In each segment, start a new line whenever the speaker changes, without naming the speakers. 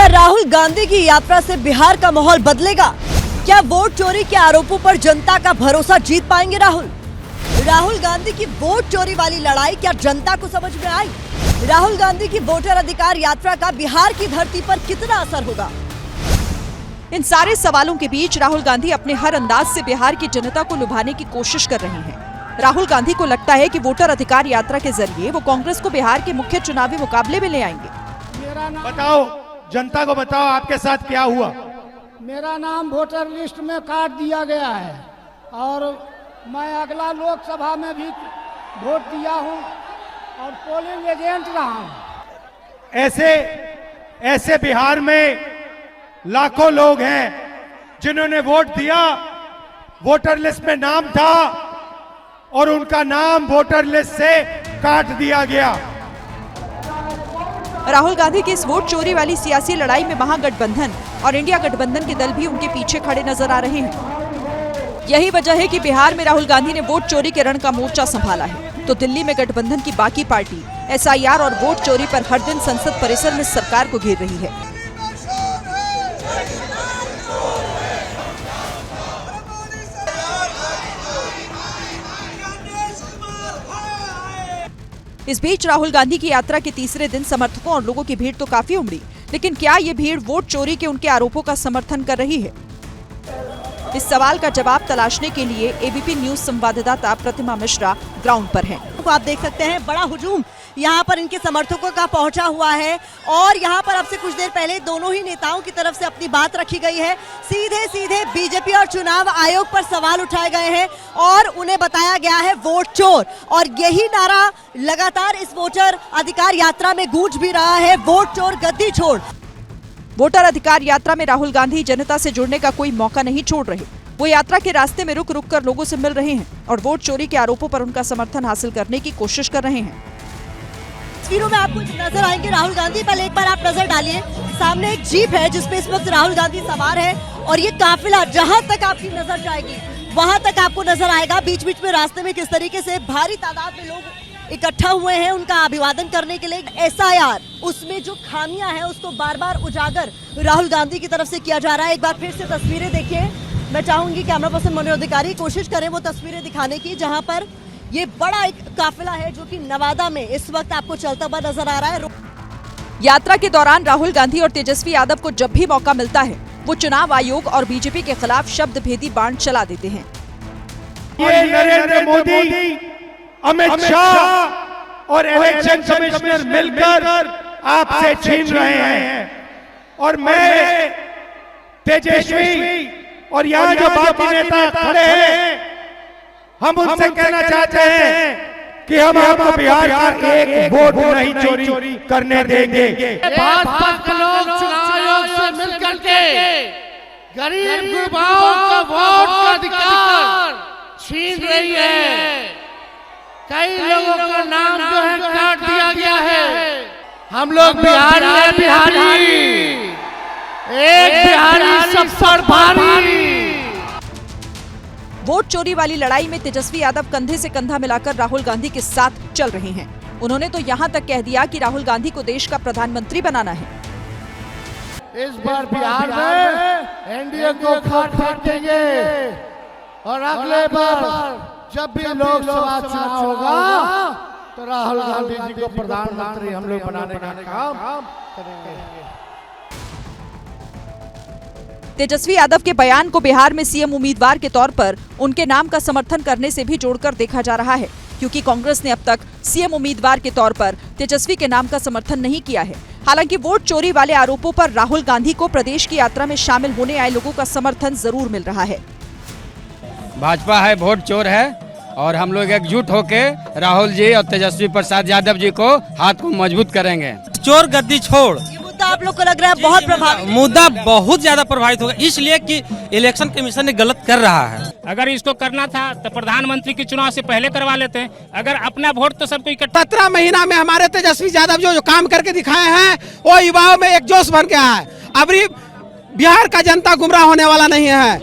राहुल गांधी की यात्रा से बिहार का माहौल बदलेगा? क्या वोट चोरी के आरोपों पर जनता का भरोसा जीत पाएंगे राहुल गांधी की वोट चोरी वाली लड़ाई क्या जनता को समझ में आई? राहुल गांधी की वोटर अधिकार यात्रा का बिहार की धरती पर कितना असर होगा?
इन सारे सवालों के बीच राहुल गांधी अपने हर अंदाज से बिहार की जनता को लुभाने की कोशिश कर रहे हैं। राहुल गांधी को लगता है कि वोटर अधिकार यात्रा के जरिए वो कांग्रेस को बिहार के मुख्य चुनावी मुकाबले में ले आएंगे।
बताओ, जनता को बताओ आपके साथ क्या हुआ?
मेरा नाम वोटर लिस्ट में काट दिया गया है और मैं अगला लोकसभा में भी वोट दिया हूं और पोलिंग एजेंट रहा हूं।
ऐसे बिहार में लाखों लोग हैं जिन्होंने वोट दिया, वोटर लिस्ट में नाम था और उनका नाम वोटर लिस्ट से काट दिया गया।
राहुल गांधी की इस वोट चोरी वाली सियासी लड़ाई में महागठबंधन और इंडिया गठबंधन के दल भी उनके पीछे खड़े नजर आ रहे हैं। यही वजह है कि बिहार में राहुल गांधी ने वोट चोरी के रण का मोर्चा संभाला है, तो दिल्ली में गठबंधन की बाकी पार्टी SIR और वोट चोरी पर हर दिन संसद परिसर में सरकार को घेर रही है। इस बीच राहुल गांधी की यात्रा के तीसरे दिन समर्थकों और लोगों की भीड़ तो काफी उमड़ी, लेकिन क्या ये भीड़ वोट चोरी के उनके आरोपों का समर्थन कर रही है? इस सवाल का जवाब तलाशने के लिए ABP न्यूज संवाददाता प्रतिमा मिश्रा ग्राउंड पर हैं।
तो आप देख सकते हैं बड़ा हुजूम यहाँ पर इनके समर्थकों का पहुंचा हुआ है और यहाँ पर अब से कुछ देर पहले दोनों ही नेताओं की तरफ से अपनी बात रखी गई है। सीधे बीजेपी और चुनाव आयोग पर सवाल उठाए गए हैं और उन्हें बताया गया है वोट चोर, और यही नारा लगातार इस वोटर अधिकार यात्रा में गूंज भी रहा है, वोट चोर गद्दी छोड़।
वोटर अधिकार यात्रा में राहुल गांधी जनता से जुड़ने का कोई मौका नहीं छोड़ रहे। वो यात्रा के रास्ते में रुक कर लोगों से मिल रहे हैं और वोट चोरी के आरोपों पर उनका समर्थन हासिल करने की कोशिश कर रहे हैं।
तस्वीरों में आपको नजर आएंगे राहुल गांधी। पहले एक बार आप नजर डालिए, सामने एक जीप है जिसपे इस वक्त राहुल गांधी सवार है और ये काफिला जहां तक आपकी नजर जाएगी वहां तक आपको नजर आएगा। बीच बीच में रास्ते में किस तरीके से भारी तादाद में लोग इकट्ठा हुए हैं उनका अभिवादन करने के लिए। SIR उसमें जो खामियां हैं उसको बार बार उजागर राहुल गांधी की तरफ से किया जा रहा है। एक बार फिर से तस्वीरें देखिए, मैं चाहूंगी कैमरा पर्सन मनोज अधिकारी कोशिश करें वो तस्वीरें दिखाने की जहां पर ये बड़ा एक काफिला है जो कि नवादा में इस वक्त आपको चलता हुआ नजर आ रहा है।
यात्रा के दौरान राहुल गांधी और तेजस्वी यादव को जब भी मौका मिलता है वो चुनाव आयोग और बीजेपी के खिलाफ शब्द भेदी बाण चला देते हैं।
ये नरेंद्र मोदी, अमित शाह और इलेक्शन कमिश्नर मिलकर आपसे छीन रहे हैं और मैं तेजस्वी और यहाँ जो बाकी नेता खड़े हैं हम उनसे कहना चाहते हैं कि हम आपको बिहार का एक वोट नहीं चोरी करने देंगे।
भाजपा के लोग चुनाव आयोग से मिलकर के गरीब युवाओं का वोट का अधिकार छीन रही है। कई लोगों का नाम जो है काट दिया गया है। हम लोग बिहारी है, बिहारी एक बिहारी सब पर भारी।
वोट चोरी वाली लड़ाई में तेजस्वी यादव कंधे से कंधा मिलाकर राहुल गांधी के साथ चल रहे हैं। उन्होंने तो यहां तक कह दिया कि राहुल गांधी को देश का प्रधानमंत्री बनाना है।
इस बार बिहार में NDA को खाट देंगे और अगले बार जब भी लोकसभा चुनाव होगा तो राहुल गांधी जी को प्रधानमंत्री हम लोग बनाने का काम करेंगे।
तेजस्वी यादव के बयान को बिहार में CM उम्मीदवार के तौर पर उनके नाम का समर्थन करने से भी जोड़कर देखा जा रहा है, क्योंकि कांग्रेस ने अब तक CM उम्मीदवार के तौर पर तेजस्वी के नाम का समर्थन नहीं किया है। हालांकि वोट चोरी वाले आरोपों पर राहुल गांधी को प्रदेश की यात्रा में शामिल होने आए लोगों का समर्थन जरूर मिल रहा है।
भाजपा है वोट चोर है और हम लोग एकजुट होकर राहुल जी और तेजस्वी प्रसाद यादव जी को हाथ को मजबूत करेंगे।
चोर गद्दी छोड़
आप लोग को लग रहा है बहुत प्रभावित,
मुद्दा बहुत ज्यादा प्रभावित होगा, इसलिए कि इलेक्शन कमीशन ने गलत कर रहा है।
अगर इसको करना था तो प्रधानमंत्री के चुनाव से पहले करवा लेते हैं। अगर अपना वोट तो सबको इकट्ठा
17 महीना में हमारे तेजस्वी यादव जो काम करके दिखाए हैं वो युवाओं में एक जोश बन गया है। अभी बिहार का जनता गुमराह होने वाला नहीं है।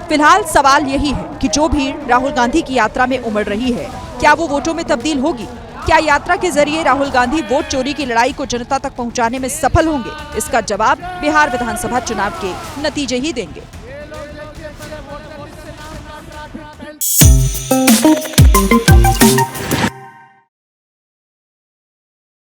फिलहाल सवाल यही है कि जो भीड़ राहुल गांधी की यात्रा में उमड़ रही है क्या वो वोटों में तब्दील होगी? क्या यात्रा के जरिए राहुल गांधी वोट चोरी की लड़ाई को जनता तक पहुंचाने में सफल होंगे? इसका जवाब बिहार विधानसभा चुनाव के नतीजे ही देंगे।